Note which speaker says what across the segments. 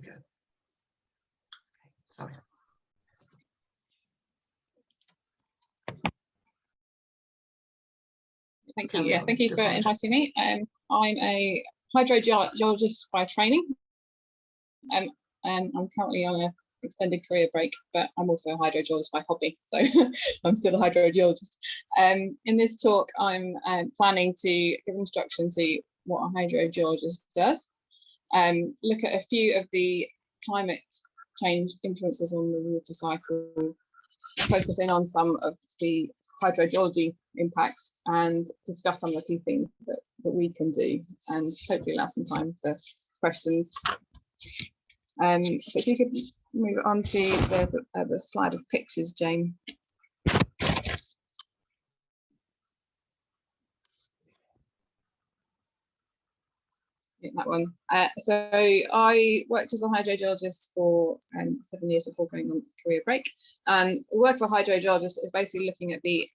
Speaker 1: go. Sorry.
Speaker 2: Thank you. Yeah, thank you for inviting me. I'm a hydrogeologist by training. I'm currently on an extended career break, but I'm also a hydrogeologist by hobby, so I'm still a hydrogeologist. In this talk, I'm planning to give instruction to what a hydrogeologist does, look at a few of the climate change influences on the water cycle, focusing on some of the hydrogeology impacts, and discuss some of the key things that we can do, and hopefully allow some time for questions. So if you could move on to the slide of pictures, Jane. Yeah, that one. So I worked as a hydrogeologist for 7 years before going on career break. And the work of a hydrogeologist is basically looking at the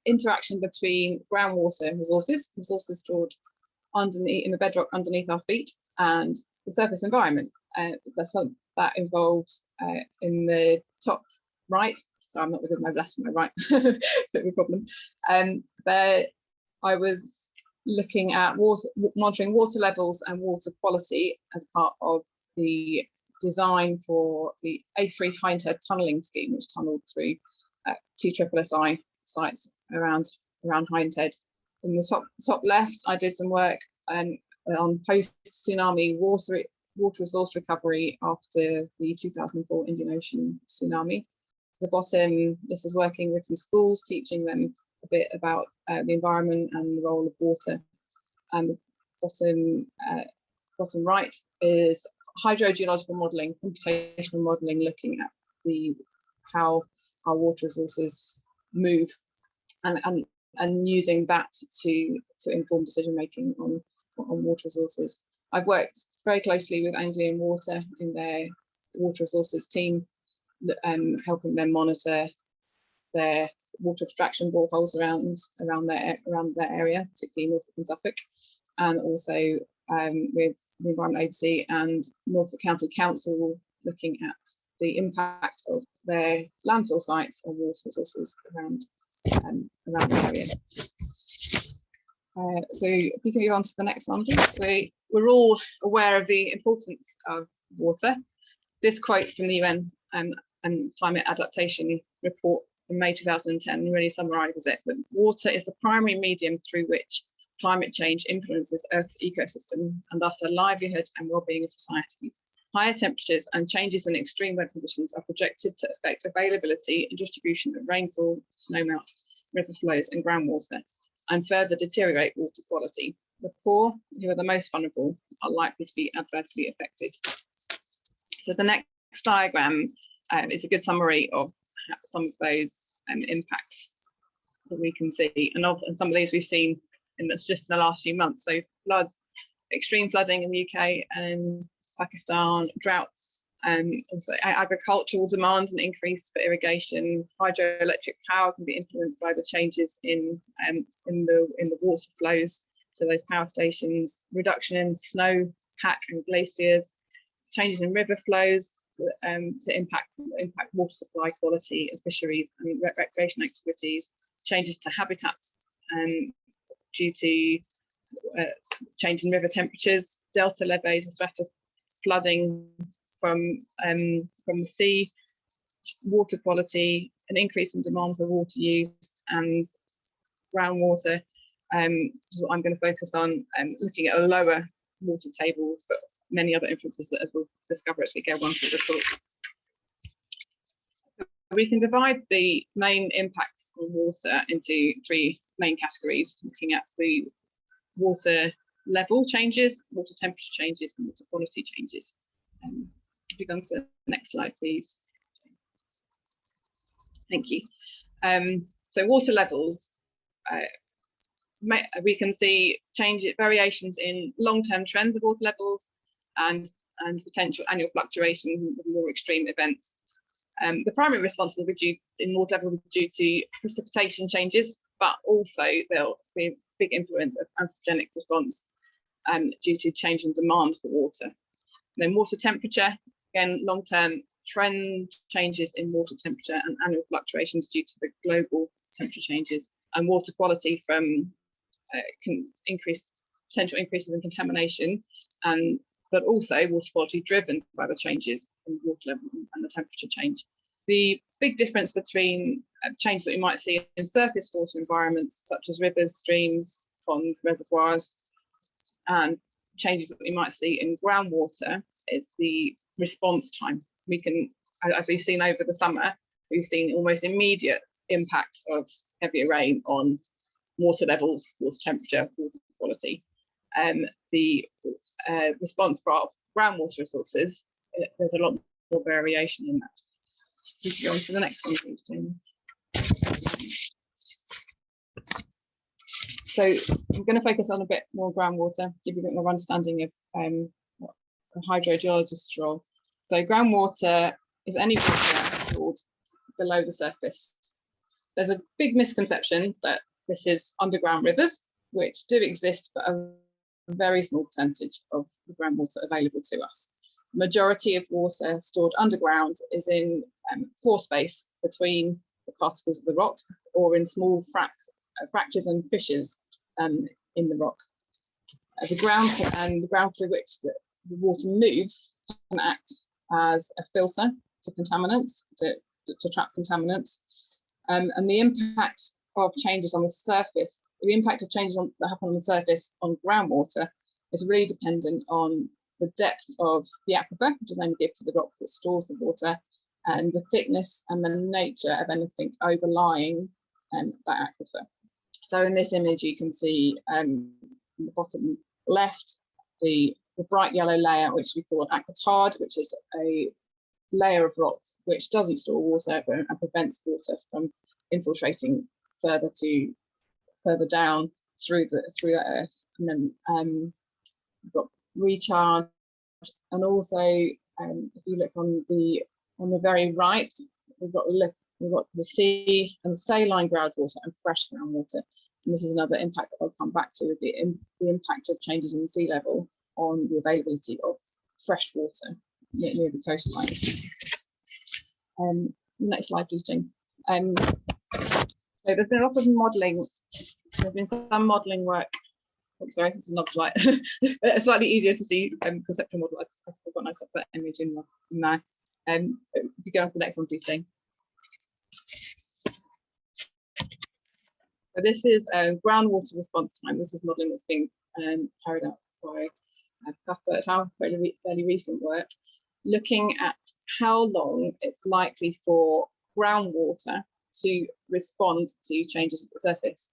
Speaker 2: interaction between groundwater resources stored underneath in the bedrock underneath our feet, and the surface environment. That involves in the top right. So I'm not with my left and my right, bit of a problem. There I was looking at monitoring water levels and water quality as part of the design for the A3 Hindhead tunnelling scheme, which tunnelled through 2 SSSI sites around Hindhead. In the top left, I did some work on post-tsunami water resource recovery after the 2004 Indian Ocean tsunami. The bottom, this is working with some schools, teaching them a bit about the environment and the role of water. And the bottom right is hydrogeological modelling, computational modelling, looking at how our water resources move, and using that to inform decision making on water resources. I've worked very closely with Anglian Water in their water resources team, helping them monitor their water extraction boreholes around their area, particularly Norfolk and Suffolk, and also with the Environment Agency and Norfolk County Council, looking at the impact of their landfill sites on water resources around the area. So if you can move on to the next one, please. We're all aware of the importance of water. This quote from the UN and Climate Adaptation Report from May 2010 really summarises it. That water is the primary medium through which climate change influences Earth's ecosystem, and thus the livelihood and well-being of societies. Higher temperatures and changes in extreme weather conditions are projected to affect availability and distribution of rainfall, snowmelt, river flows and groundwater, and further deteriorate water quality. The poor, who are the most vulnerable, are likely to be adversely affected. So the next diagram is a good summary of some of those impacts that we can see, and some of these we've seen just in the last few months. So floods, extreme flooding in the UK and Pakistan, droughts, also agricultural demands and increase for irrigation. Hydroelectric power can be influenced by the changes in the water flows, so those power stations, reduction in snow pack and glaciers, changes in river flows to impact water supply quality of fisheries and recreation activities, changes to habitats due to change in river temperatures, delta levees, a threat of flooding from the sea, water quality, an increase in demand for water use, and groundwater. What I'm going to focus on, looking at lower water tables, but many other influences that we'll discover as we go on through the talk. We can divide the main impacts on water into 3 main categories, looking at the water level changes, water temperature changes, and water quality changes. If we go on to the next slide, please. Thank you. So water levels, we can see variations in long-term trends of water levels and potential annual fluctuations with more extreme events. The primary response in water level is due to precipitation changes, but also there'll be a big influence of anthropogenic response due to change in demand for water. And then water temperature again, long-term trend changes in water temperature and annual fluctuations due to the global temperature changes, and water quality from potential increases in contamination, but also water quality driven by the changes in water level and the temperature change. The big difference between changes that we might see in surface water environments, such as rivers, streams, ponds, reservoirs, and changes that we might see in groundwater, is the response time. We can, as we've seen over the summer, we've seen almost immediate impacts of heavier rain on water levels, water temperature, water quality. The response for our groundwater resources, there's a lot more variation in that. So you can go on to the next one, please, Jamie. So I'm going to focus on a bit more groundwater, give you a bit more understanding of what a hydrogeologist's role. So groundwater is any water that's stored below the surface. There's a big misconception that this is underground rivers, which do exist, but a very small percentage of the groundwater available to us. The majority of water stored underground is in pore space between the particles of the rock, or in small fractures and fissures in the rock. The ground through which the water moves can act as a filter to contaminants, to trap contaminants, and the impact of changes on the surface, the impact of changes that happen on the surface on groundwater is really dependent on the depth of the aquifer, which is named given to the rock that stores the water, and the thickness and the nature of anything overlying that aquifer. So in this image, you can see in the bottom left, the bright yellow layer, which we call an aquitard, which is a layer of rock which doesn't store water and prevents water from infiltrating further down through the earth. And then we've got recharge, and also if you look on the very right, we've got the sea and saline groundwater and fresh groundwater. And this is another impact that I'll come back to, with the impact of changes in sea level on the availability of fresh water near the coastline. Next slide, please, Jane. So there's been a lot of modelling. There's been some modelling work. Oh, sorry, this is not slide. It's slightly easier to see conceptual model. I've got nice that image in there. If you go on to the next one, please, Jane. So this is groundwater response time. This is modelling that's being carried out by fairly recent work, looking at how long it's likely for groundwater to respond to changes at the surface.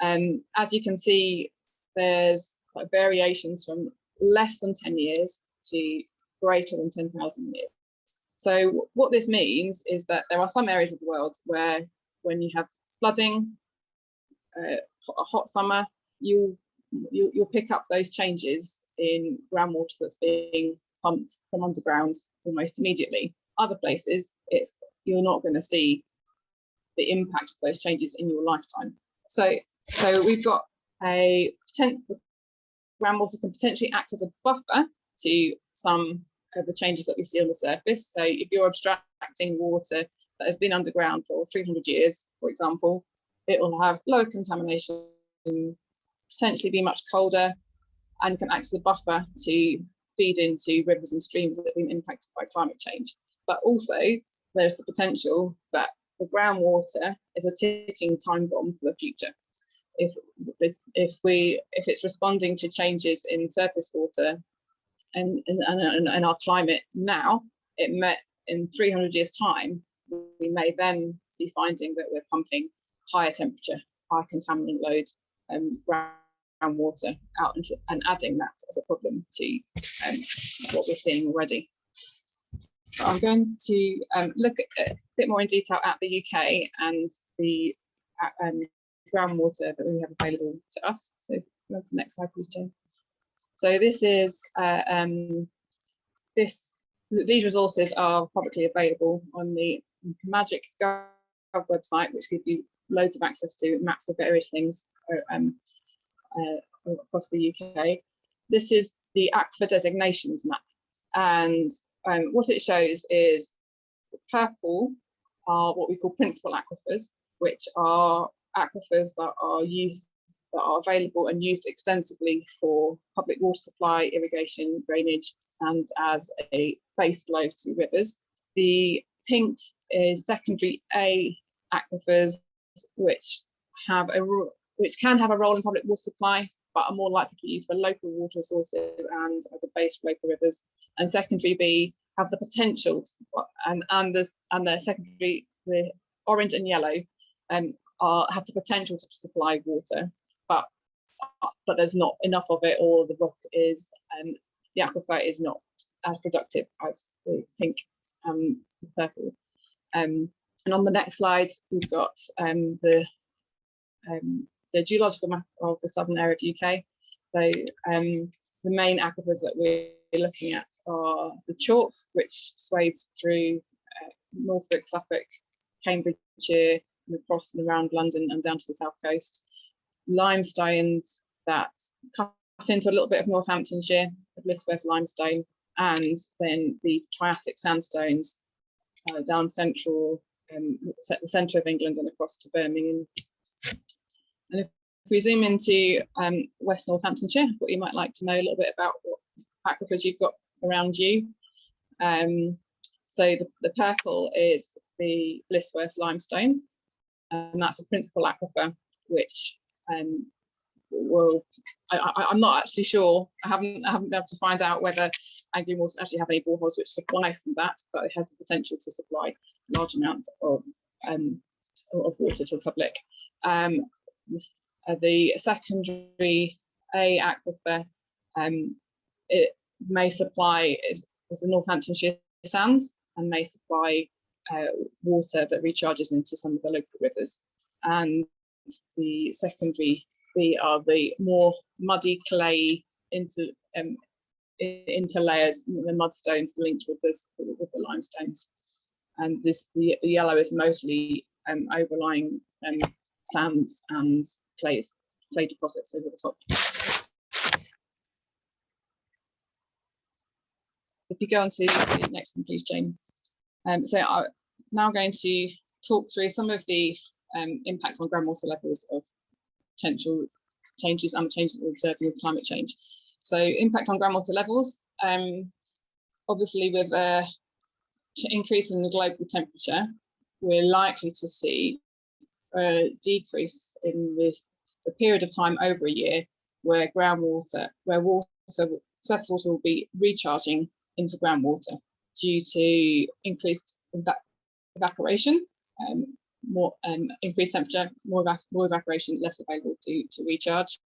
Speaker 2: As you can see, there's variations from less than 10 years to greater than 10,000 years. So what this means is that there are some areas of the world where, when you have flooding, a hot summer, you'll pick up those changes in groundwater that's being pumped from underground almost immediately. Other places, you're not going to see the impact of those changes in your lifetime. So we've got groundwater can potentially act as a buffer to some of the changes that we see on the surface. So if you're abstracting water that has been underground for 300 years, for example, it will have lower contamination, potentially be much colder, and can act as a buffer to feed into rivers and streams that have been impacted by climate change. But also, there's the potential that the groundwater is a ticking time bomb for the future. If it's responding to changes in surface water and our climate now, in 300 years' time, we may then be finding that we're pumping higher temperature, high contaminant load groundwater out and adding that as a problem to what we're seeing already. So I'm going to look at a bit more in detail at the UK and the groundwater that we have available to us. So go to the next slide, please, Jane. So this is these resources are publicly available on the Magic Gov website, which gives you loads of access to maps of various things across the UK. This is the aquifer designations map, and what it shows is purple are what we call principal aquifers, which are aquifers that are available and used extensively for public water supply, irrigation, drainage, and as a base flow to rivers. The pink is secondary A aquifers, which can have a role in public water supply, but are more likely to be used for local water sources and as a base flow for rivers. And secondary B have the potential, and the secondary, the orange and yellow, have the potential to supply water, but there's not enough of it, or the rock is, the aquifer is not as productive as the pink and the purple. And on the next slide, we've got the geological map of the southern area of UK. So the main aquifers that we're looking at are the chalk, which swathes through Norfolk, Suffolk, Cambridgeshire, and across and around London and down to the south coast. Limestones that cut into a little bit of Northamptonshire, the Blisworth limestone, and then the Triassic sandstones down central, the centre of England and across to Birmingham. And if we zoom into West Northamptonshire, what you might like to know a little bit about what aquifers you've got around you. So the purple is the Blisworth limestone, and that's a principal aquifer, which I'm not actually sure. I haven't been able to find out whether Anglian Water actually have any boreholes which supply from that, but it has the potential to supply large amounts of water to the public. The secondary A aquifer, it may supply is the Northamptonshire sands, and may supply water that recharges into some of the local rivers. And the secondary B are the more muddy clay into layers, the mudstones linked with the limestones. And the yellow is mostly overlying sands and clay deposits over the top. So if you go on to the next one, please, Jane. So I'm now going to talk through some of the impacts on groundwater levels of potential changes and the changes we're observing with climate change. So impact on groundwater levels, obviously with increase in the global temperature, we're likely to see a decrease in the period of time over a year where surface water will be recharging into groundwater due to increased evaporation, more increased temperature, more evaporation, less available to recharge,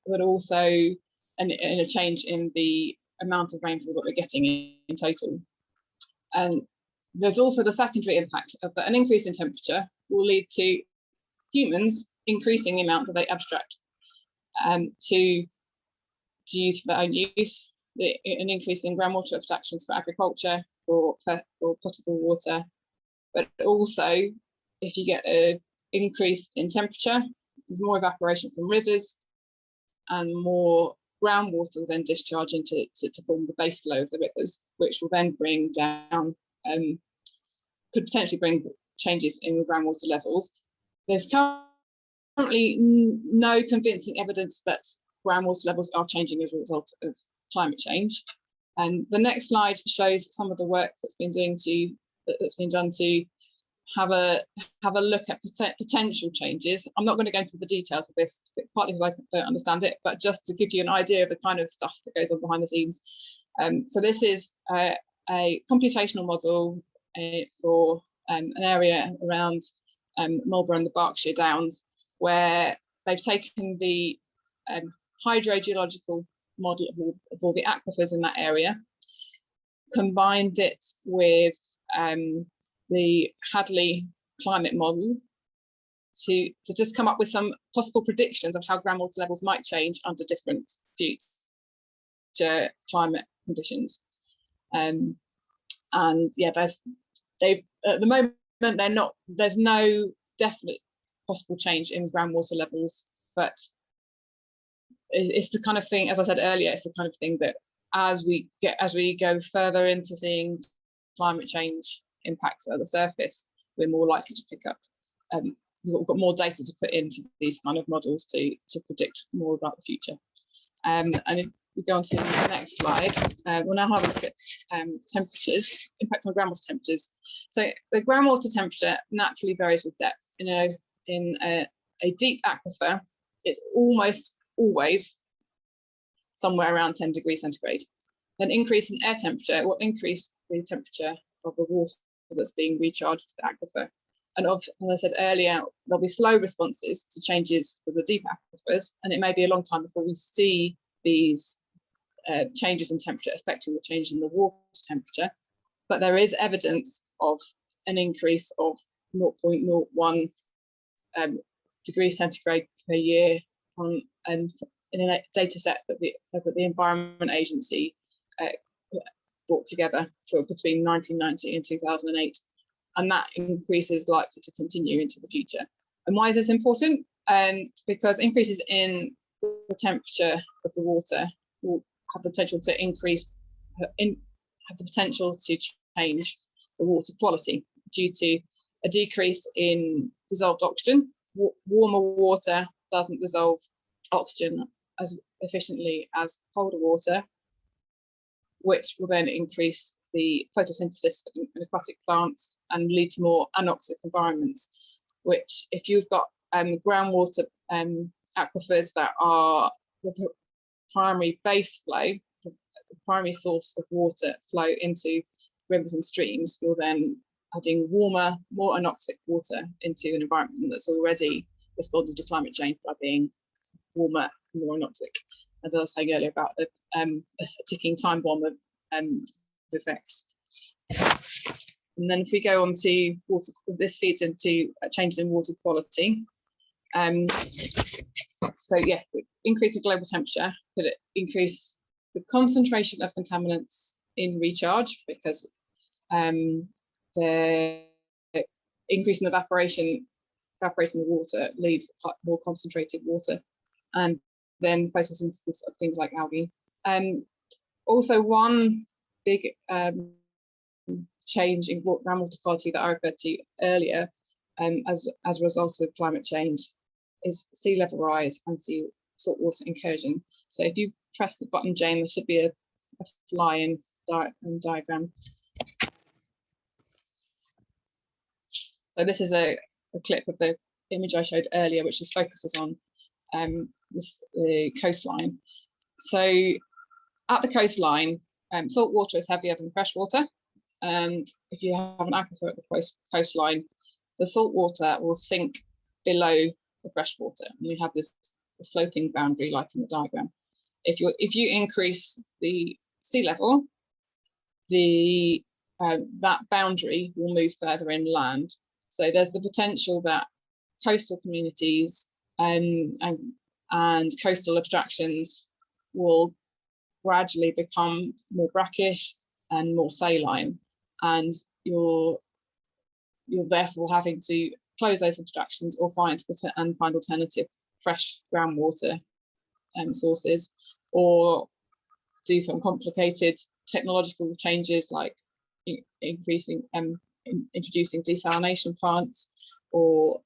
Speaker 2: but also a change in the amount of rainfall that we're getting in total. And there's also the secondary impact of that. An increase in temperature will lead to humans increasing the amount that they abstract to use for their own use. An increase in groundwater abstractions for agriculture, or potable water, but also if you get an increase in temperature, there's more evaporation from rivers, and more groundwater will then discharge into to form the base flow of the rivers, which will then bring down, could potentially bring changes in groundwater levels. There's currently no convincing evidence that groundwater levels are changing as a result of climate change. And the next slide shows some of the work that's been done to have a look at potential changes. I'm not going to go into the details of this, partly because I don't understand it, but just to give you an idea of the kind of stuff that goes on behind the scenes. So this is a computational model for an area around Marlborough and the Berkshire Downs, where they've taken the hydrogeological model of all the aquifers in that area, combined it with the Hadley climate model to just come up with some possible predictions of how groundwater levels might change under different future climate conditions. And yeah, at the moment there's no definite possible change in groundwater levels, but it's the kind of thing, as I said earlier, it's the kind of thing that as we go further into seeing climate change impacts at the surface, we're more likely to pick up. We've got more data to put into these kind of models to predict more about the future. And if we go on to the next slide, we'll now have a look at temperatures, impact on groundwater temperatures. So the groundwater temperature naturally varies with depth. In a deep aquifer, it's almost always somewhere around 10 degrees centigrade. An increase in air temperature will increase the temperature of the water that's being recharged to the aquifer. And as I said earlier, there'll be slow responses to changes for the deep aquifers, and it may be a long time before we see these changes in temperature affecting the changes in the water temperature. But there is evidence of an increase of 0.01 degrees centigrade per year and in a data set that the Environment Agency brought together for between 1990 and 2008. And that increase is likely to continue into the future. And why is this important? Because increases in the temperature of the water will have the potential to have the potential to change the water quality due to a decrease in dissolved oxygen. Warmer water doesn't dissolve oxygen as efficiently as colder water, which will then increase the photosynthesis in aquatic plants and lead to more anoxic environments, which if you've got groundwater aquifers that are the primary base flow, the primary source of water flow into rivers and streams, you're then adding warmer, more anoxic water into an environment that's already responded to climate change by being warmer, more anoxic. As I was saying earlier about the ticking time bomb of effects. And then if we go on to water, this feeds into changes in water quality. So yes, the increase in global temperature could increase the concentration of contaminants in recharge, because the increase in evaporating the water leads to more concentrated water, and then photosynthesis of things like algae. Also, one big change in groundwater quality that I referred to earlier as a result of climate change is sea level rise and saltwater incursion. So if you press the button, Jane, there should be a fly-in diagram. So this is a clip of the image I showed earlier, which just focuses on the coastline. So at the coastline, salt water is heavier than fresh water, and if you have an aquifer at the coastline, the salt water will sink below the fresh water, and you have this sloping boundary like in the diagram. If you increase the sea level, that boundary will move further inland. So there's the potential that coastal communities and coastal abstractions will gradually become more brackish and more saline, and you're therefore having to close those abstractions or find alternative fresh groundwater sources, or do some complicated technological changes like introducing desalination plants, or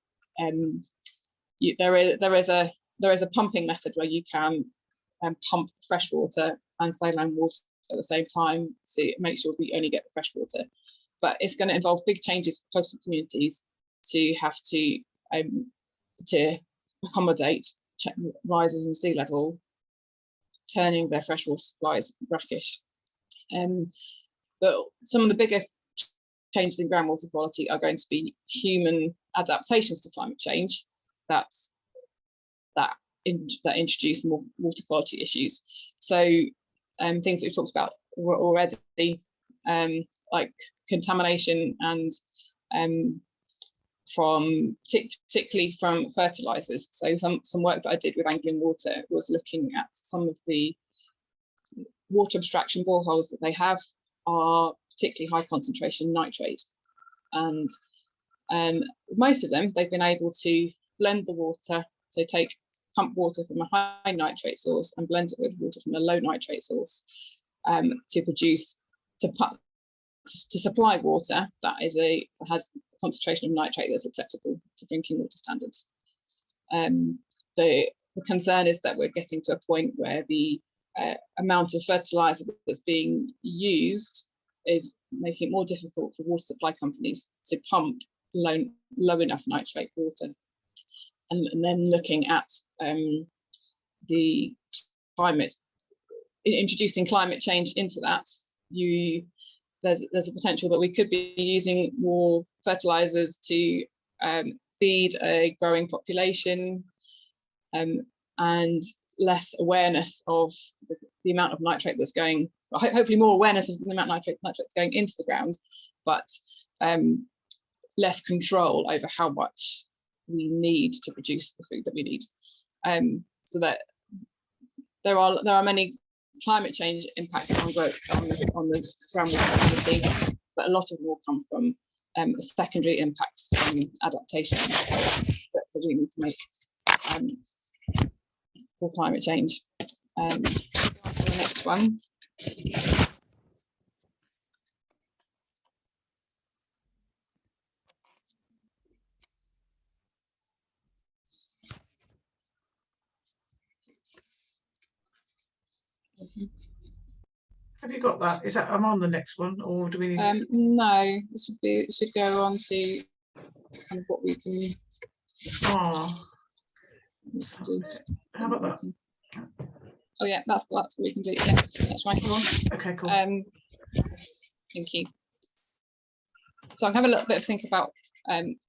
Speaker 2: there is a pumping method where you can pump fresh water and saline water at the same time to make sure that you only get the fresh water. But it's going to involve big changes for coastal communities to have to accommodate rises in sea level, turning their freshwater supplies brackish. But some of the bigger changes in groundwater quality are going to be human adaptations to climate change that introduce more water quality issues. So things that we've talked about already, like contamination and particularly from fertilizers. So some work that I did with Anglian Water was looking at some of the water abstraction boreholes that they have are particularly high concentration nitrate, and most of them they've been able to blend the water, so take pump water from a high nitrate source and blend it with water from a low nitrate source, to produce, to supply water that has a concentration of nitrate that's acceptable to drinking water standards. The concern is that we're getting to a point where the amount of fertilizer that's being used is making it more difficult for water supply companies to pump low enough nitrate water. And then looking at the climate, introducing climate change into that, there's a potential that we could be using more fertilizers to feed a growing population, and less awareness of the amount of nitrate that's going, hopefully more awareness of the amount of nitrate that's going into the ground, but less control over how much we need to produce the food that we need. So that there are many climate change impacts on the groundwater quality, but a lot of them will come from secondary impacts from adaptation that we need to make for climate change. Go on to the next one.
Speaker 1: Have you got that? Is that I'm on the next one, or do we need to...
Speaker 2: No, it should go on to kind of what we can do.
Speaker 1: How about that?
Speaker 2: Oh yeah, that's what we can do. Yeah, that's right.
Speaker 1: Okay, cool.
Speaker 2: Thank you. So I'm having a little bit of think about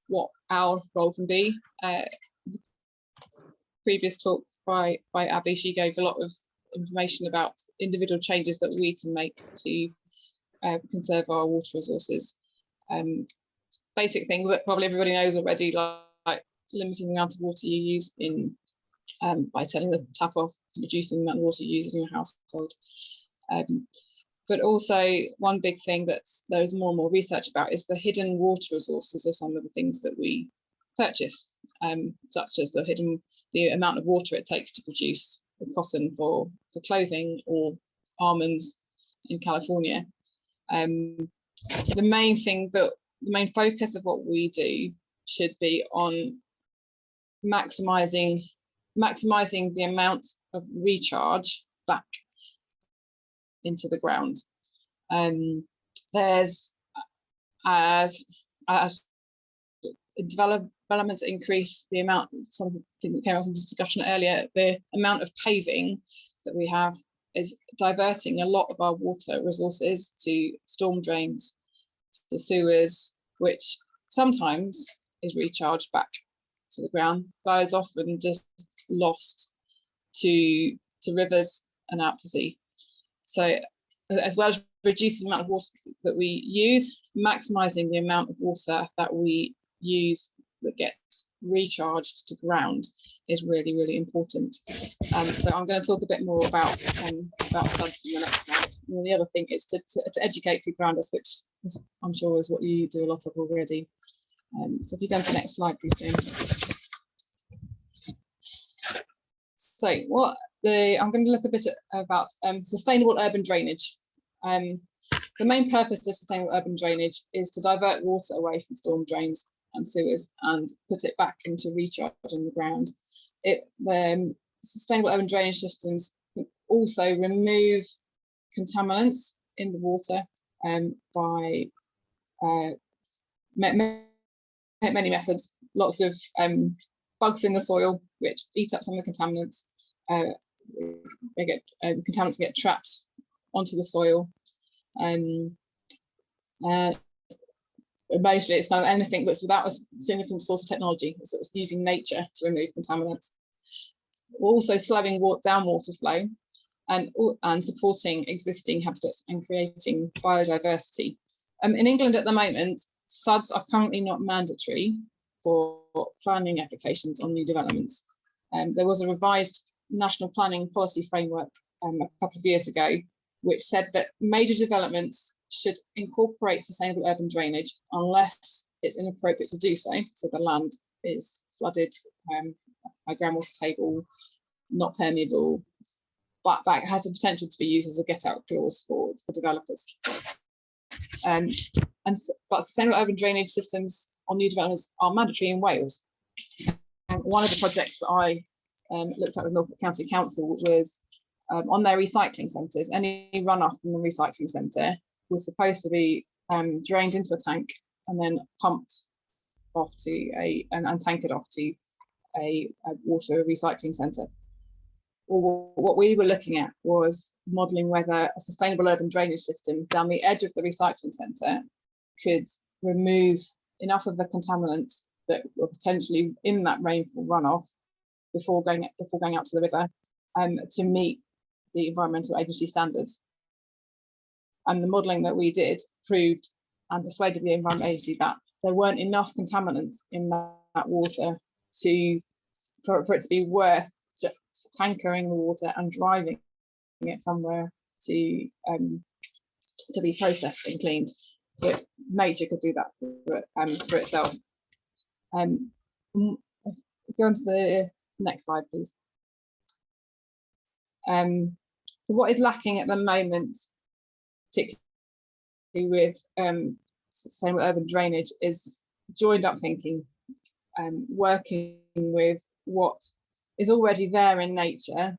Speaker 2: what our role can be. Previous talk by Abby, she gave a lot of information about individual changes that we can make to conserve our water resources. Basic things that probably everybody knows already, like limiting the amount of water you use in by turning the tap off, reducing the amount of water you use in your household. But also one big thing that there is more and more research about is the hidden water resources of some of the things that we purchase, such as the amount of water it takes to produce the cotton for clothing, or almonds in California. The main focus of what we do should be on maximizing the amount of recharge back into the ground. There's as developments increase the amount, something that came up in discussion earlier, the amount of paving that we have is diverting a lot of our water resources to storm drains, to sewers, which sometimes is recharged back to the ground, but is often just lost to rivers and out to sea. So as well as reducing the amount of water that we use, maximizing the amount of water that we use that gets recharged to ground is really, really important. So I'm going to talk a bit more about SUDS in the next slide. And the other thing is to educate people around us, which I'm sure is what you do a lot of already. So if you go to the next slide, please, James. So I'm going to look a bit about sustainable urban drainage. The main purpose of sustainable urban drainage is to divert water away from storm drains and sewers and put it back into recharge on the ground. The sustainable urban drainage systems also remove contaminants in the water by many methods. Lots of bugs in the soil which eat up some of the contaminants. Contaminants get trapped onto the soil. Mostly it's kind of anything that's without a significant source of technology. So it's using nature to remove contaminants. We're also slowing down water flow and supporting existing habitats and creating biodiversity. In England at the moment, SUDS are currently not mandatory for planning applications on new developments. There was a revised national planning policy framework a couple of years ago, which said that major developments should incorporate sustainable urban drainage unless it's inappropriate to do so. So the land is flooded, high groundwater table, not permeable, but that has the potential to be used as a get-out clause for developers. But sustainable urban drainage systems on new developments are mandatory in Wales. And one of the projects that I looked at with Norfolk County Council was on their recycling centres. Any runoff from the recycling centre was supposed to be drained into a tank and then pumped off to and tankered off to a water recycling centre. Or what we were looking at was modelling whether a sustainable urban drainage system down the edge of the recycling centre could remove enough of the contaminants that were potentially in that rainfall runoff before going out to the river to meet the environmental agency standards. And the modelling that we did proved and persuaded the environmental agency that there weren't enough contaminants in that water for it to be worth just tankering the water and driving it somewhere to be processed and cleaned. So nature could do that for itself. Go on to the next slide, please. What is lacking at the moment, particularly with sustainable urban drainage, is joined up thinking, working with what is already there in nature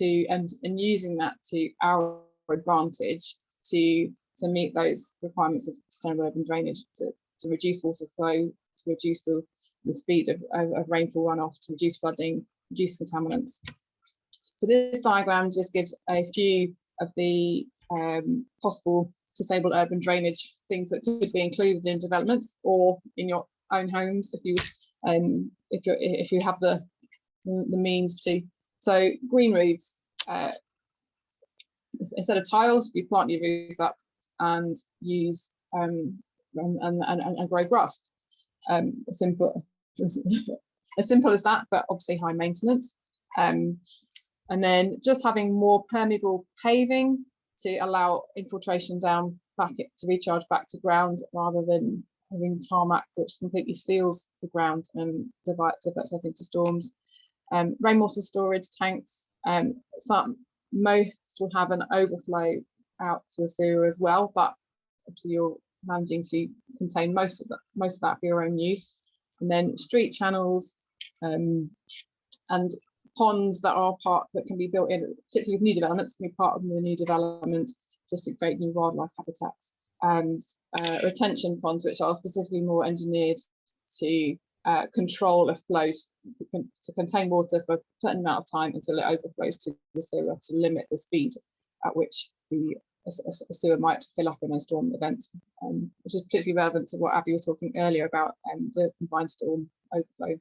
Speaker 2: and using that to our advantage to meet those requirements of sustainable urban drainage, to reduce water flow, to reduce the speed of rainfall runoff, to reduce flooding, reduce contaminants. So this diagram just gives a few of the possible sustainable urban drainage things that could be included in developments or in your own homes if you have the means to. So green roofs, instead of tiles, you plant your roof up and use and grow grass. As simple as that, but obviously high maintenance. And then just having more permeable paving to allow infiltration down back to recharge back to ground, rather than having tarmac which completely seals the ground and diverts us into storms. Rainwater storage tanks. Most will have an overflow out to the sewer as well, but obviously you're managing to contain most of that for your own use. And then street channels and ponds that can be built in, particularly with new developments, can be part of the new development just to create new wildlife habitats. And retention ponds, which are specifically more engineered to control a flow, to contain water for a certain amount of time until it overflows to the sewer, to limit the speed at which a sewer might fill up in a storm event, which is particularly relevant to what Abby was talking earlier about the combined storm overflow.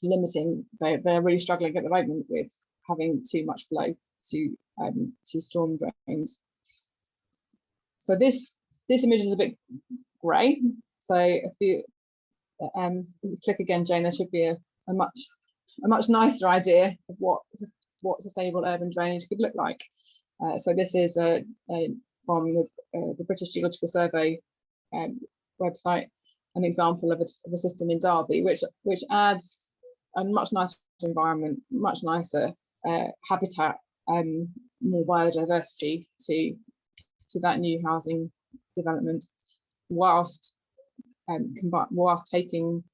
Speaker 2: Limiting, they're really struggling at the moment with having too much flow to storm drains. So this image is a bit grey. So if you click again, Jane, there should be a much nicer idea of what sustainable urban drainage could look like. So this is from the British Geological Survey website, an example of a system in Derby, which adds a much nicer environment, much nicer habitat, more biodiversity to that new housing development, whilst taking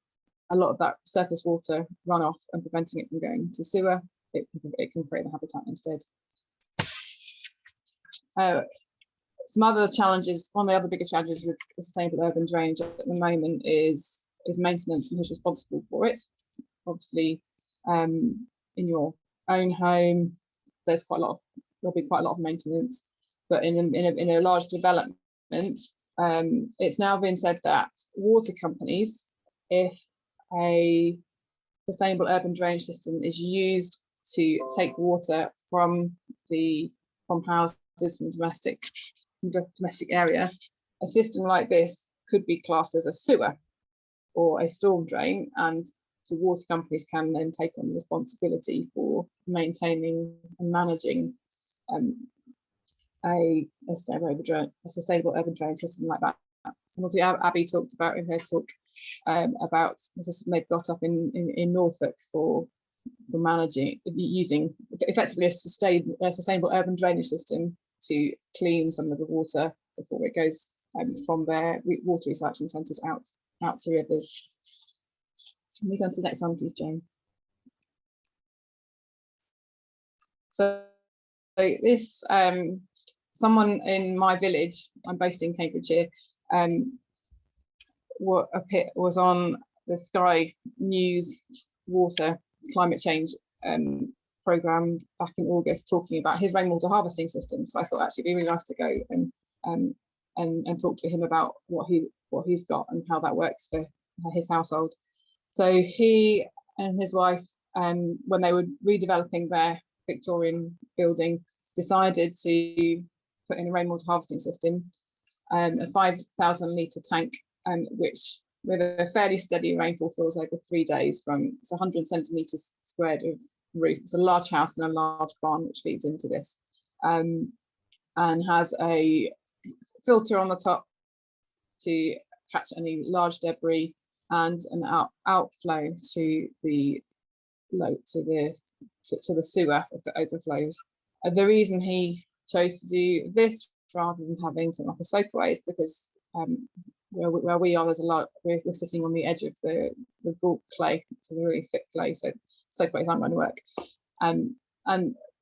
Speaker 2: a lot of that surface water runoff and preventing it from going to sewer. It can create the habitat instead. Some other challenges, one of the other bigger challenges with sustainable urban drainage at the moment is maintenance and who's responsible for it. Obviously, in your own home, there'll be quite a lot of maintenance, but in a large development, it's now been said that water companies, if a sustainable urban drainage system is used to take water from houses, from domestic area, a system like this could be classed as a sewer or a storm drain, and so water companies can then take on the responsibility for maintaining and managing a sustainable urban drainage system like that. And obviously Abby talked about in her talk about the system they've got up in Norfolk for managing, using effectively a sustainable urban drainage system to clean some of the water before it goes from their water recycling centres out to rivers. Can we go on to the next one, please, Jane? So this, someone in my village, I'm based in Cambridgeshire, was on the Sky News water climate change programme back in August, talking about his rainwater harvesting system. So I thought actually it'd be really nice to go and talk to him about what he's got and how that works for his household. So he and his wife, when they were redeveloping their Victorian building, decided to put in a rainwater harvesting system, a 5,000 litre tank, which with a fairly steady rainfall falls over 3 days from, it's 100 centimetres squared of roof. It's a large house and a large barn which feeds into this, and has a filter on the top to catch any large debris, and an outflow to the sewer if it overflows. The reason he chose to do this rather than having something like a soakaway is because where we are, there's a lot. We're sitting on the edge of the Gault clay, which is a really thick clay, so soakaways aren't going to work. And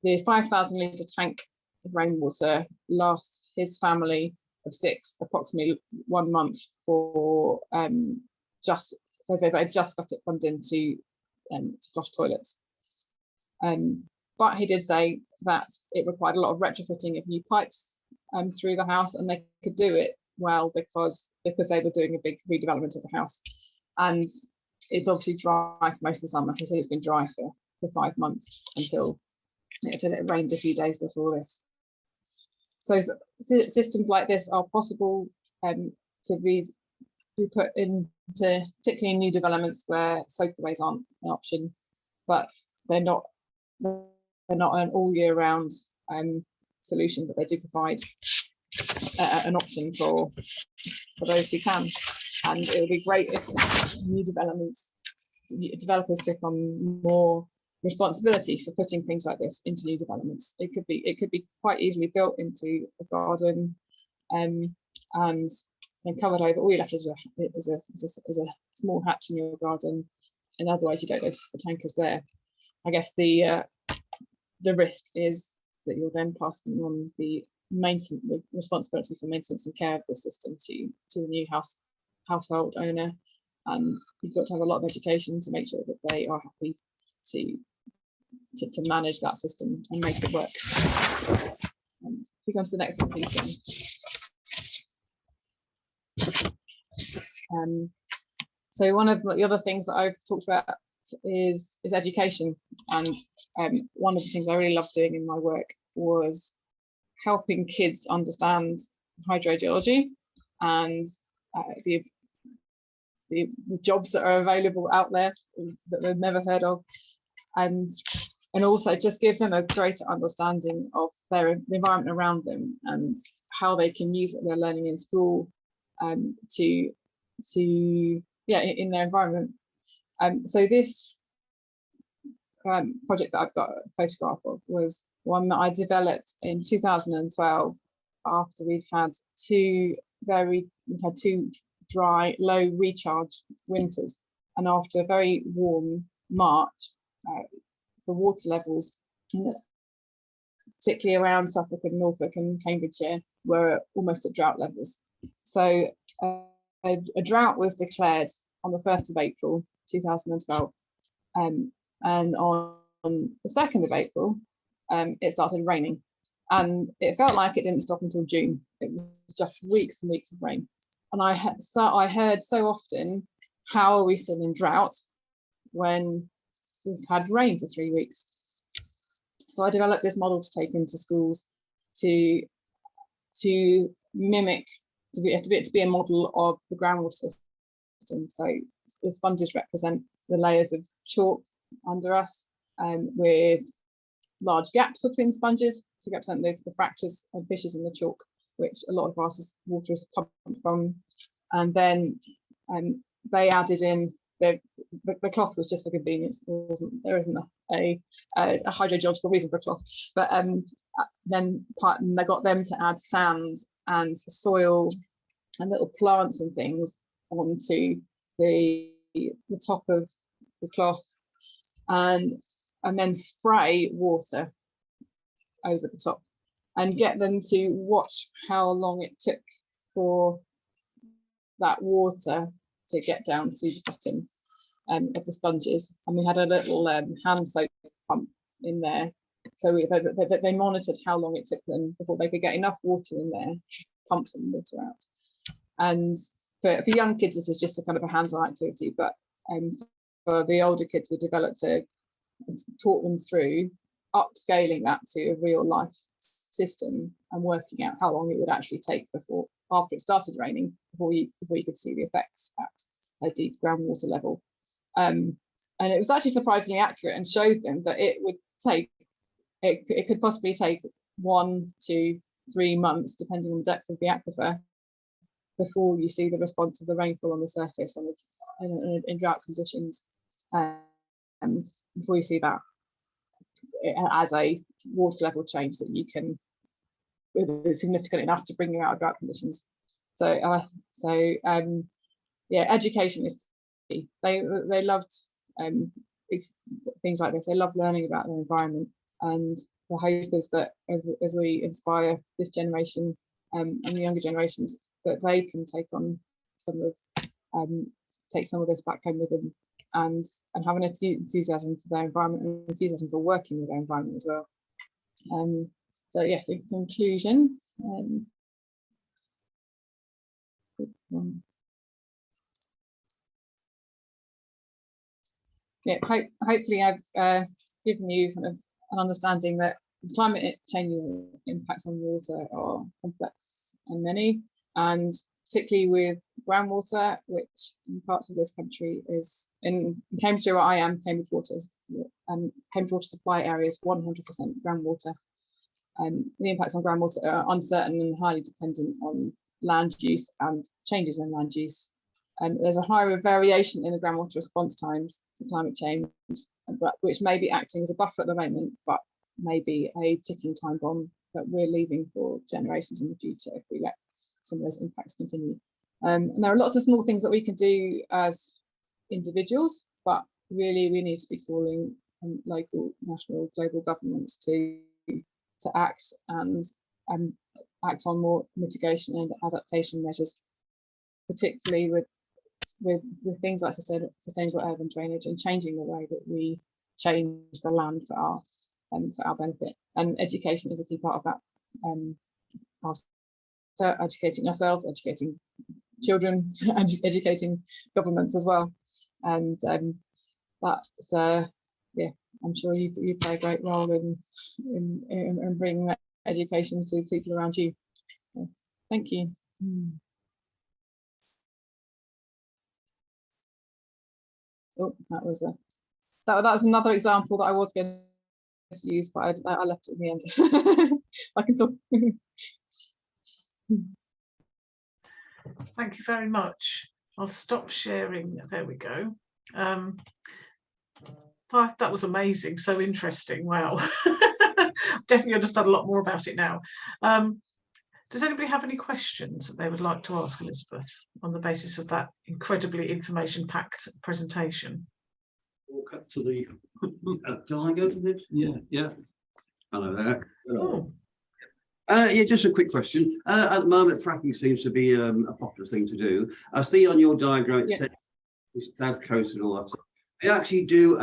Speaker 2: the 5,000 litre tank of rainwater lasts his family of 6 approximately 1 month for they've just got it plumbed in to flush toilets. But he did say that it required a lot of retrofitting of new pipes through the house, and they could do it well because they were doing a big redevelopment of the house. And it's obviously dry for most of the summer. He said it's been dry for 5 months until it rained a few days before this. So systems like this are possible to be put into, particularly in new developments where soakaways aren't an option, but they're not an all year round solution, but they do provide an option for those who can. And it would be great if new developers took on more responsibility for putting things like this into new developments. It could be quite easily built into a garden, and covered over. All you left is a small hatch in your garden, and otherwise you don't notice the tank is there. I guess the risk is that you're then passing on the responsibility for maintenance and care of the system to the new household owner, and you've got to have a lot of education to make sure that they are happy to manage that system and make it work. If we go on to the next one, please. So one of the other things that I've talked about is education, and one of the things I really loved doing in my work was helping kids understand hydrogeology and the jobs that are available out there that they've never heard of, and also just give them a greater understanding of the environment around them and how they can use what they're learning in school in their environment. So this project that I've got a photograph of was one that I developed in 2012 after we'd had two dry, low recharge winters, and after a very warm March, the water levels, particularly around Suffolk and Norfolk and Cambridgeshire, were almost at drought levels. So a drought was declared on the 1st of April 2012, and on the 2nd of April it started raining, and it felt like it didn't stop until June. It was just weeks and weeks of rain, and I heard so often, how are we still in drought when we've had rain for 3 weeks? So I developed this model to take into schools to mimic, to be a model of the groundwater system. So the sponges represent the layers of chalk under us, with large gaps between sponges to represent the fractures and fissures in the chalk, which a lot of our water is pumped from. And then they added in the cloth was just for convenience. There isn't a hydrogeological reason for a cloth. But then they got them to add sand and soil and little plants and things onto the top of the cloth, and then spray water over the top and get them to watch how long it took for that water to get down to the bottom of the sponges. And we had a little hand soap pump in there, so they monitored how long it took them before they could get enough water in there to pump some water out. And for young kids, this is just a kind of a hands-on activity, but for the older kids, we taught them through upscaling that to a real life system and working out how long it would actually take after it started raining before you could see the effects at a deep groundwater level. And it was actually surprisingly accurate, and showed them that it could possibly take 1 to 3 months, depending on the depth of the aquifer, before you see the response of the rainfall on the surface in drought conditions, before you see that as a water level change that you can is significant enough to bring you out of drought conditions. So yeah, education is key. They loved things like this. They love learning about their environment, and the hope is that as we inspire this generation and the younger generations, that they can take on some of this back home with them, and have an enthusiasm for their environment and enthusiasm for working with their environment as well. So yes, in conclusion, yeah, hopefully I've given you kind of an understanding that climate change's impacts on water are complex and many, and particularly with groundwater, which in parts of this country is in Cambridgeshire, where I am, Cambridge Water supply area is 100% groundwater. The impacts on groundwater are uncertain and highly dependent on land use and changes in land use. There's a higher variation in the groundwater response times to climate change, which may be acting as a buffer at the moment, but may be a ticking time bomb that we're leaving for generations in the future if we let some of those impacts continue. And there are lots of small things that we can do as individuals, but really we need to be calling on local, national, global governments to act and act on more mitigation and adaptation measures, particularly with things like sustainable urban drainage and changing the way that we change the land for our benefit. And education is a key part of that. So educating ourselves, educating children, and educating governments as well. And that's yeah, I'm sure you play a great role in bringing that education to people around you. So, thank you. Oh, that was another example that I was going to use, but I left it in the end. I can talk.
Speaker 1: Thank you very much. I'll stop sharing. There we go. That was amazing. So interesting. Wow. Definitely understand a lot more about it now. Does anybody have any questions that they would like to ask Elizabeth on the basis of that incredibly information-packed presentation?
Speaker 3: Walk up to the. Can I go to this? Yeah. Hello there.
Speaker 1: Oh.
Speaker 3: Yeah, just a quick question. At the moment, fracking seems to be a popular thing to do. I see on your diagram it says South Coast and all that stuff. They actually do.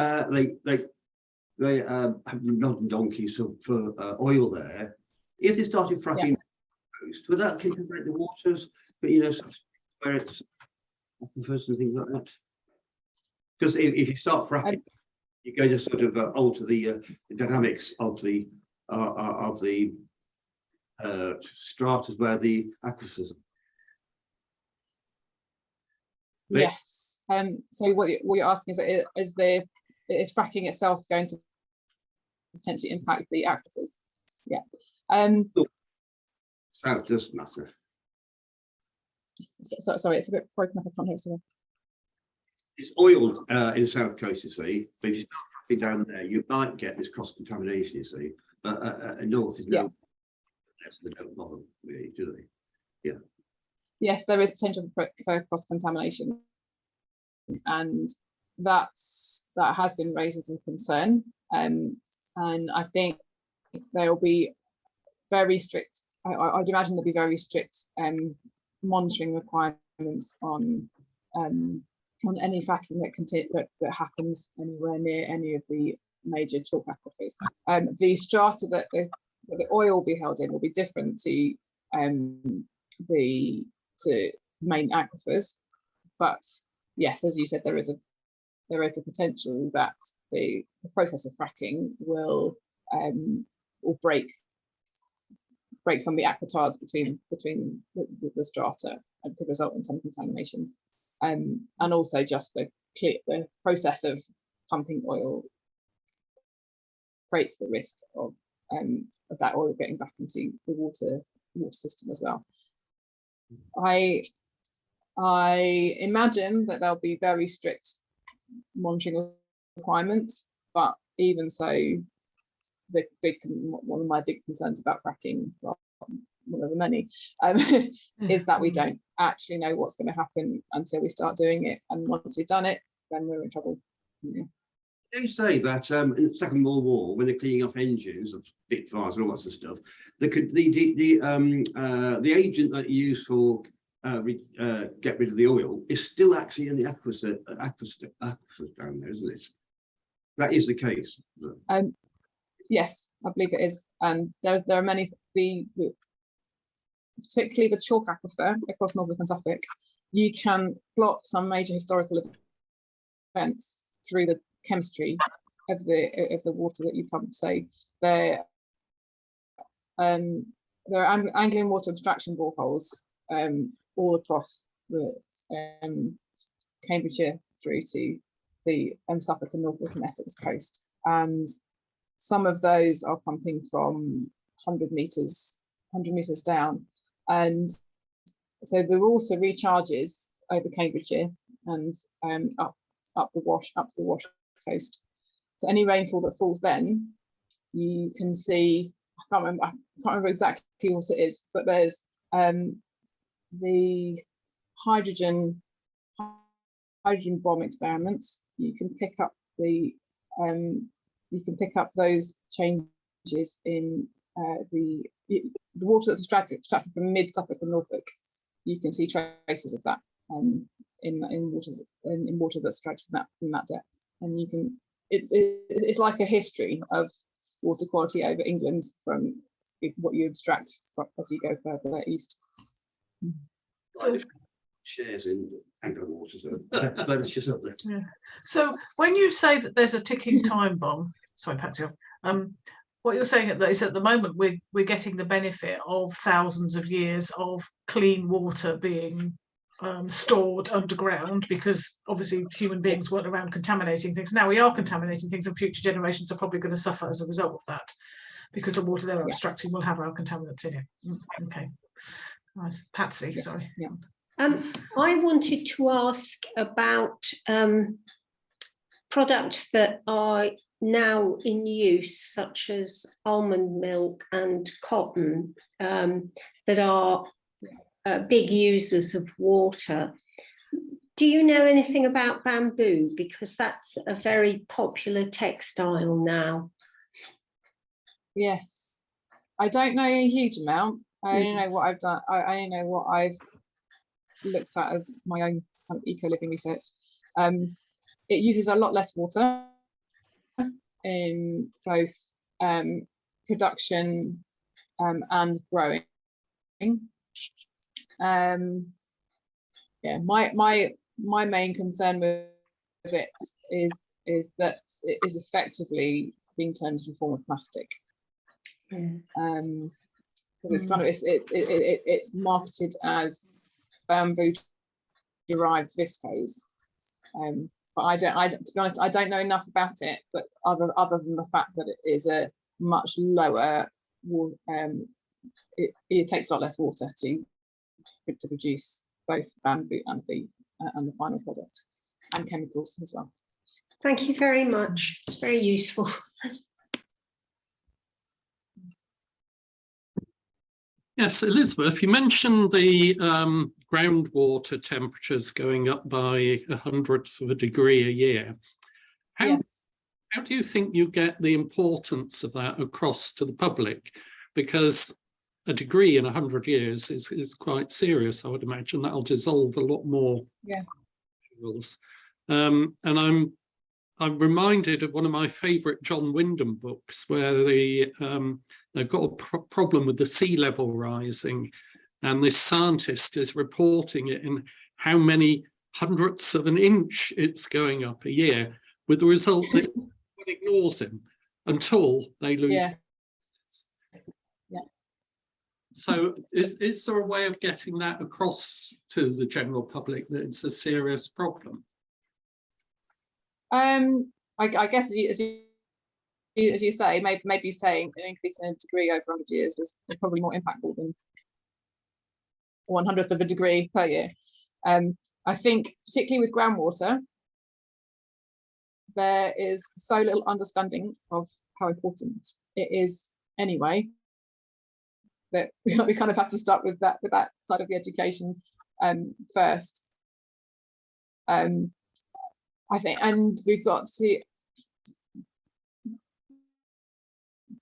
Speaker 3: They have not donkeys for oil there. If they started fracking coast, would that contaminate the waters? But where it's aquifers and things like that. Because if you start fracking, you're going to sort of alter the dynamics of the stratas where the aquifers are.
Speaker 2: Yes. So what you're asking is fracking itself going to potentially impact the aquifers? Yeah.
Speaker 3: South does matter.
Speaker 2: Sorry, it's a bit broken up. I can't hear someone.
Speaker 3: It's oiled in South Coast, you see, but if you start down there, you might get this cross contamination. You see, but north is no. They don't bother really, do they? Yeah.
Speaker 2: Yes, there is potential for cross contamination, and that has been raised as a concern. And I think there will be very strict. I'd imagine there'll be very strict monitoring requirements on any fracking that happens anywhere near any of the major chalk aquifers. The strata that the oil will be held in will be different to the main aquifers, but yes, as you said, there is a potential that the process of fracking will break some of the aquitards between the strata and could result in some contamination. And also just the process of pumping oil creates the risk of that oil getting back into the water system as well. I imagine that there'll be very strict monitoring requirements, but even so, one of my big concerns about fracking, well, one of the many, is that we don't actually know what's going to happen until we start doing it, and once we've done it, then we're in trouble. Yeah.
Speaker 3: You say that in the Second World War, when they're cleaning off engines of bit fires and all that sort of stuff, the agent that you use for get rid of the oil is still actually in the aquifers down there, isn't it? That is the case.
Speaker 2: Yes, I believe it is. There are many, particularly the chalk aquifer across Norfolk and Suffolk. You can plot some major historical events through the chemistry of the water that you pump. So there are Anglian water abstraction boreholes all across the Cambridgeshire through to the Suffolk and Norfolk and Essex coast, and some of those are pumping from 100 meters down, and so the water recharges over Cambridgeshire and up the Wash coast. So any rainfall that falls then, you can see. I can't remember exactly what it is, but there's the hydrogen bomb experiments. You can pick up those changes in the water that's extracted from mid Suffolk and Norfolk. You can see traces of that in water that's extracted from that depth, and you can. It's like a history of water quality over England from what you extract as you go further east.
Speaker 3: So, shares in Anglo Water, but it's just up there.
Speaker 1: Yeah. So when you say that there's a ticking time bomb, sorry, Patsy, what you're saying is at the moment we're getting the benefit of thousands of years of clean water being stored underground, because obviously human beings weren't around contaminating things. Now we are contaminating things, and future generations are probably going to suffer as a result of that, because the water they're extracting will have our contaminants in it. Okay, nice. Patsy, yes. Sorry.
Speaker 2: Yeah.
Speaker 4: I wanted to ask about products that are now in use, such as almond milk and cotton, that are big users of water. Do you know anything about bamboo? Because that's a very popular textile now.
Speaker 2: Yes, I don't know a huge amount. I only know what I've done. I only know what I've looked at as my own kind of eco-living research. It uses a lot less water in both production and growing. Yeah, my main concern with it is that it is effectively being turned into a form of plastic. Because it's kind of it's marketed as bamboo derived viscose, but to be honest, I don't know enough about it. But other than the fact that it is a much lower, it takes a lot less water to produce both bamboo and the final product, and chemicals as well.
Speaker 4: Thank you very much. It's very useful.
Speaker 5: Yes, Elizabeth, you mentioned the groundwater temperatures going up by 1/100 of a degree a year.
Speaker 2: Yes.
Speaker 5: How do you think you get the importance of that across to the public? Because a degree in 100 years is quite serious, I would imagine. That'll dissolve a lot more.
Speaker 2: Yeah.
Speaker 5: Minerals. And I'm reminded of one of my favourite John Wyndham books, where they've got a problem with the sea level rising, and this scientist is reporting it in how many hundredths of an inch it's going up a year, with the result that everyone ignores him until they lose.
Speaker 2: Yeah. Yeah.
Speaker 5: So is there a way of getting that across to the general public that it's a serious problem?
Speaker 2: I guess as you say, maybe saying an increase in a degree over 100 years is probably more impactful than 1/100th of a degree per year. I think particularly with groundwater, there is so little understanding of how important it is anyway, that we kind of have to start with that side of the education first. I think, and we've got to,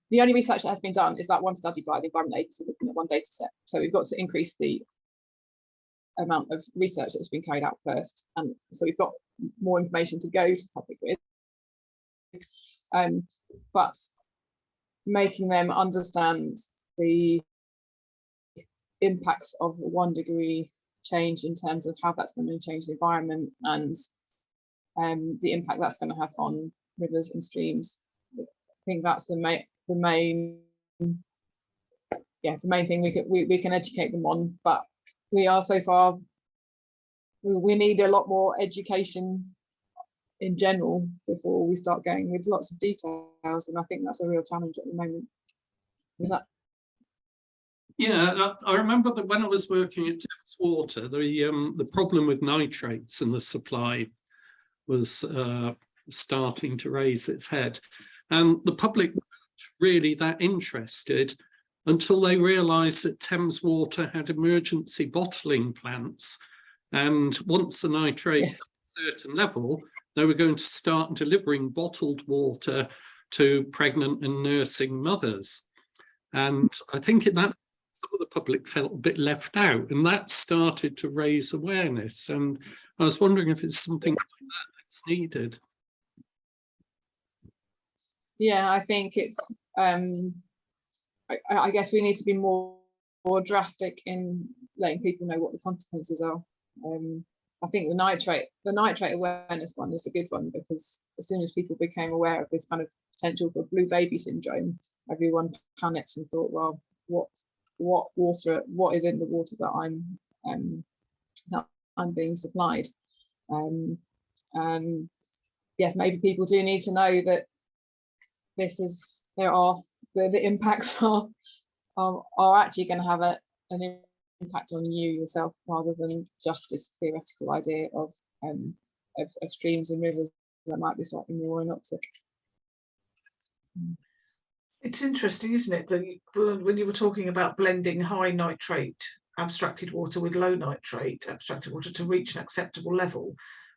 Speaker 2: the only research that has been done is that one study by the Environment Agency looking at one data set. So we've got to increase the amount of research that's been carried out first. And so we've got more information to go to the public with. But making them understand the impacts of 1 degree change in terms of how that's going to change the environment and the impact that's going to have on rivers and streams. I think that's the main thing we can educate them on. But we are so far, we need a lot more education in general before we start going with lots of details, and I think that's a real challenge at the moment. Is that?
Speaker 5: Yeah, I remember that when I was working at Thames Water, the problem with nitrates in the supply was starting to raise its head, and the public weren't really that interested until they realised that Thames Water had emergency bottling plants, and once the nitrate
Speaker 2: Yes.
Speaker 5: got a certain level, they were going to start delivering bottled water to pregnant and nursing mothers. And I think in that, some of the public felt a bit left out, and that started to raise awareness. And I was wondering if it's something like that that's needed.
Speaker 2: Yeah, I think it's I guess we need to be more drastic in letting people know what the consequences are. I think the nitrate awareness one is a good one, because as soon as people became aware of this kind of potential for blue baby syndrome, everyone panicked and thought, well, what is in the water that I'm being supplied? And yes, maybe people do need to know that the impacts are actually going to have an impact on you yourself, rather than just this theoretical idea of streams and rivers that might be slightly more anoxic.
Speaker 1: It's interesting, isn't it, that when you were talking about blending high nitrate abstracted water with low nitrate abstracted water to reach an acceptable level,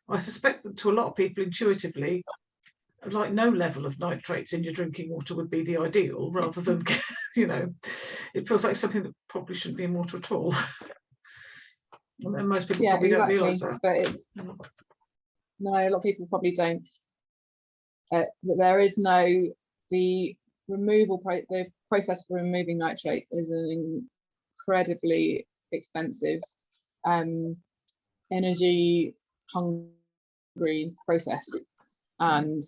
Speaker 1: I suspect that to a lot of people intuitively, like no level of nitrates in your drinking water would be the ideal, rather than, it feels like something that probably shouldn't be in water at all. And most people probably don't realise that.
Speaker 2: But it's no, a lot of people probably don't. There is the process for removing nitrate is an incredibly expensive, energy hungry process, and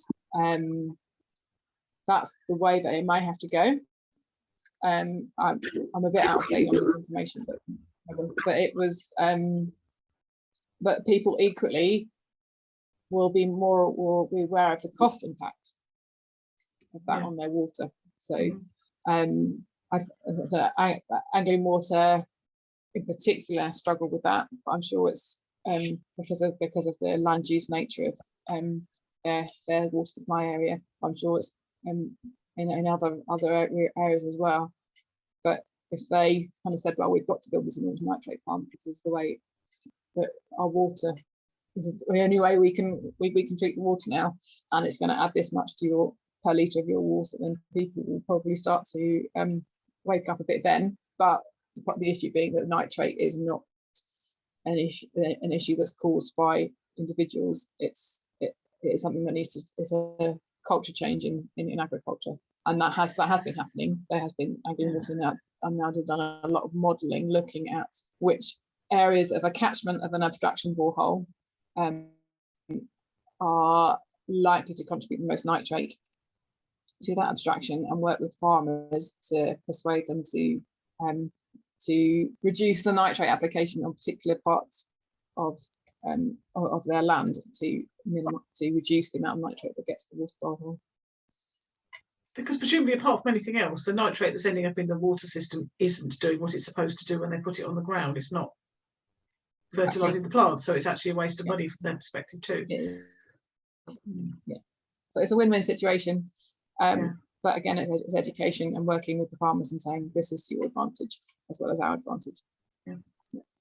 Speaker 2: that's the way that it might have to go. I'm a bit out of date on this information, but it was but people equally will be aware of the cost impact of that on their water. So Anglian Water in particular struggle with that, but I'm sure it's because of the land use nature of their water supply area. I'm sure it's in other areas as well. But if they kind of said, well, we've got to build this enormous nitrate plant, this is the way that our water, this is the only way we can treat the water now, and it's going to add this much to your per litre of your water, then people will probably start to wake up a bit then. But the issue being that nitrate is not an issue that's caused by individuals. It is something that needs to, it's a culture change in agriculture, and that has been happening. There has been agriculture now, and now they've done a lot of modelling looking at which areas of a catchment of an abstraction borehole are likely to contribute the most nitrate to that abstraction, and work with farmers to persuade them to reduce the nitrate application on particular parts of their land to reduce the amount of nitrate that gets to the water borehole.
Speaker 1: Because presumably, apart from anything else, the nitrate that's ending up in the water system isn't doing what it's supposed to do when they put it on the ground. It's not fertilising the plant, so it's actually a waste of money from their perspective too.
Speaker 2: Yeah, so it's a win-win situation. But again, it's education and working with the farmers and saying this is to your advantage as well as our advantage.
Speaker 1: Yeah.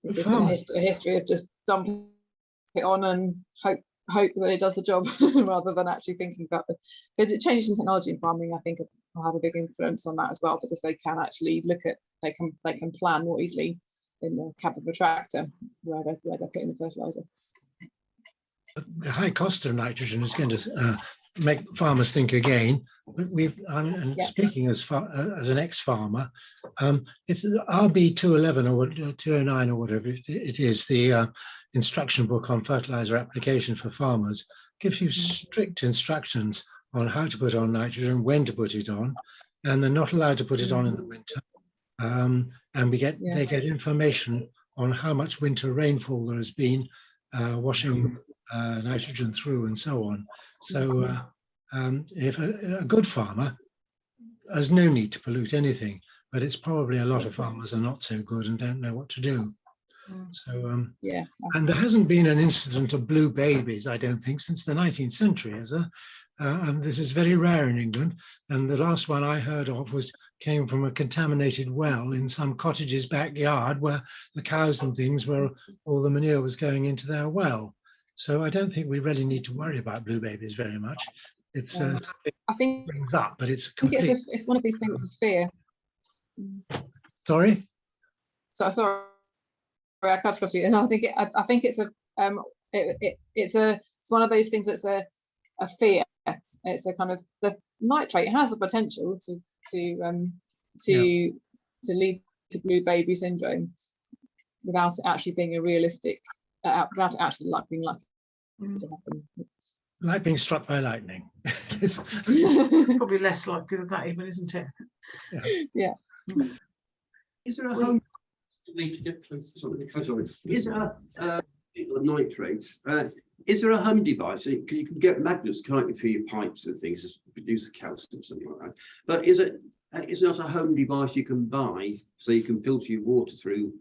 Speaker 2: It's just been a history of just dumping it on and hope that it does the job rather than actually thinking about the changes in technology in farming. I think will have a big influence on that as well, because they can actually look at, they can plan more easily in the cab of a tractor where they're putting the fertilizer.
Speaker 6: The high cost of nitrogen is going to make farmers think again. But speaking as an ex-farmer, if RB 211 or 209 or whatever it is, the instruction book on fertilizer application for farmers gives you strict instructions on how to put on nitrogen, when to put it on, and they're not allowed to put it on in the winter. And they get information on how much winter rainfall there has been, washing nitrogen through and so on. So if a good farmer has no need to pollute anything, but it's probably a lot of farmers are not so good and don't know what to do. So and there hasn't been an incident of blue babies, I don't think, since the 19th century, has there? And this is very rare in England. And the last one I heard of came from a contaminated well in some cottage's backyard, where the cows and things were, all the manure was going into their well. So I don't think we really need to worry about blue babies very much. It's something
Speaker 2: I think
Speaker 6: it brings up, but it's
Speaker 2: complete. It's one of these things of fear.
Speaker 6: Sorry.
Speaker 2: So sorry, I cut across you. And I think it's one of those things that's a fear. It's a kind of, the nitrate has the potential to lead to blue baby syndrome without it actually being a realistic, without it actually being likely to happen.
Speaker 6: Like being struck by lightning.
Speaker 1: Probably less likely than that even, isn't it?
Speaker 2: Yeah.
Speaker 3: Is there a need to get close to something? Is there nitrates? Is there a home device? You can get magnets, can't you, for your pipes and things to produce the calcium, something like that. But is it not a home device you can buy so you can filter your water through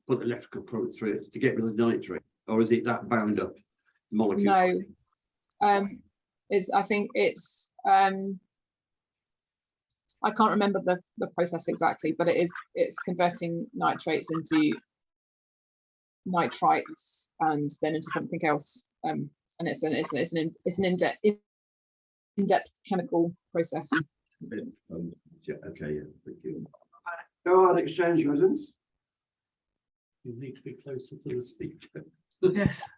Speaker 3: put electrical current through it to get rid of the nitrate, or is it that bound up molecule?
Speaker 2: No, I think it's I can't remember the process exactly, but it's converting nitrates into nitrites and then into something else, and it's an in-depth chemical process.
Speaker 3: Okay, yeah, thank you. Go on, exchange residents.
Speaker 5: You need to be closer to the speaker.
Speaker 1: Yes.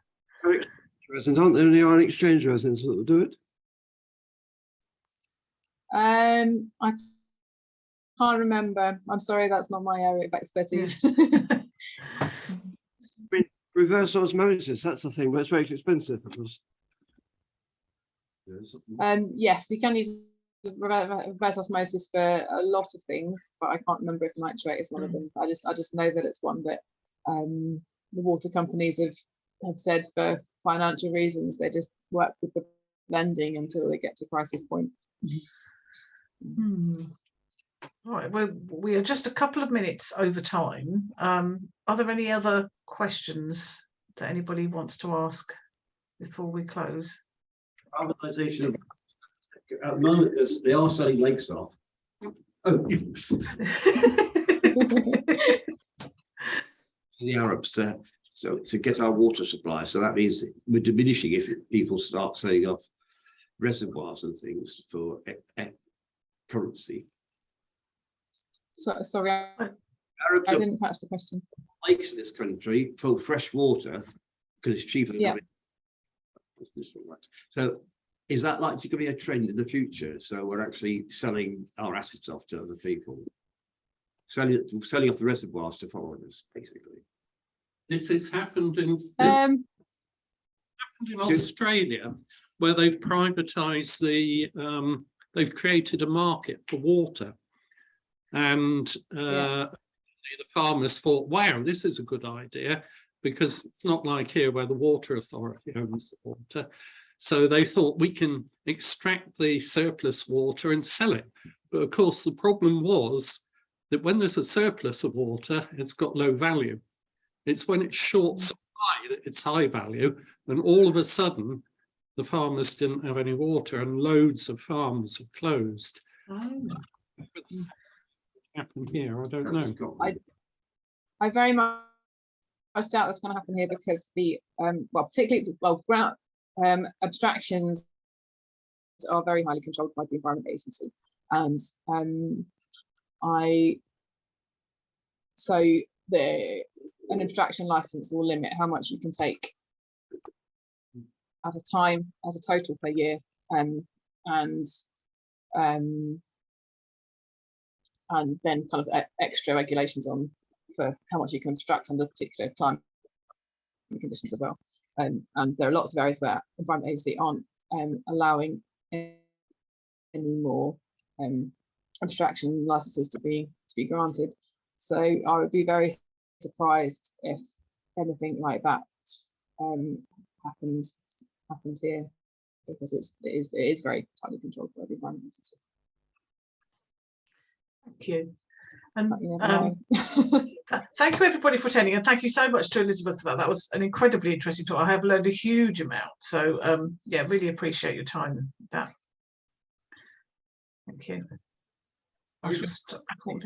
Speaker 3: Residents, aren't there any ion exchange residents that will do it?
Speaker 2: I can't remember. I'm sorry, that's not my area of expertise.
Speaker 3: I mean, reverse osmosis, that's the thing, but it's very expensive, of course.
Speaker 2: Yes, you can use reverse osmosis for a lot of things, but I can't remember if nitrate is one of them. I just know that it's one that the water companies have said for financial reasons they just work with the blending until they get to crisis point.
Speaker 1: Right, well, we are just a couple of minutes over time. Are there any other questions that anybody wants to ask before we close?
Speaker 3: Privatisation of, at the moment, they are selling lakes off. Oh, the Arabs to get our water supply. So that means we're diminishing if people start selling off reservoirs and things for currency.
Speaker 2: So, sorry,
Speaker 3: Arabs
Speaker 2: I didn't catch the question.
Speaker 3: lakes in this country for fresh water because it's cheaper than
Speaker 2: Yeah.
Speaker 3: having. So is that likely to be a trend in the future? So we're actually selling our assets off to other people, selling off the reservoirs to foreigners, basically.
Speaker 5: This has happened in Australia, where they've privatised they've created a market for water, and the farmers thought, wow, this is a good idea, because it's not like here where the water authority owns the water. So they thought, we can extract the surplus water and sell it. But of course, the problem was that when there's a surplus of water, it's got low value. It's when it's short supply that it's high value, and all of a sudden the farmers didn't have any water and loads of farms have closed.
Speaker 1: Oh.
Speaker 5: What's happened here? I don't know.
Speaker 2: I very much doubt that's going to happen here, because the ground abstractions are very highly controlled by the Environment Agency, and an abstraction license will limit how much you can take at a time, as a total per year, and then kind of extra regulations on for how much you can abstract under particular climate conditions as well. And there are lots of areas where Environment Agency aren't allowing any more abstraction licenses to be granted. So I would be very surprised if anything like that happened here, because it is very tightly controlled by the Environment Agency.
Speaker 1: Thank you. And
Speaker 2: Thank
Speaker 1: thank you everybody for attending, and thank you so much to Elizabeth for that. That was an incredibly interesting talk. I have learned a huge amount. So yeah, really appreciate your time with that. Thank you. I shall stop recording.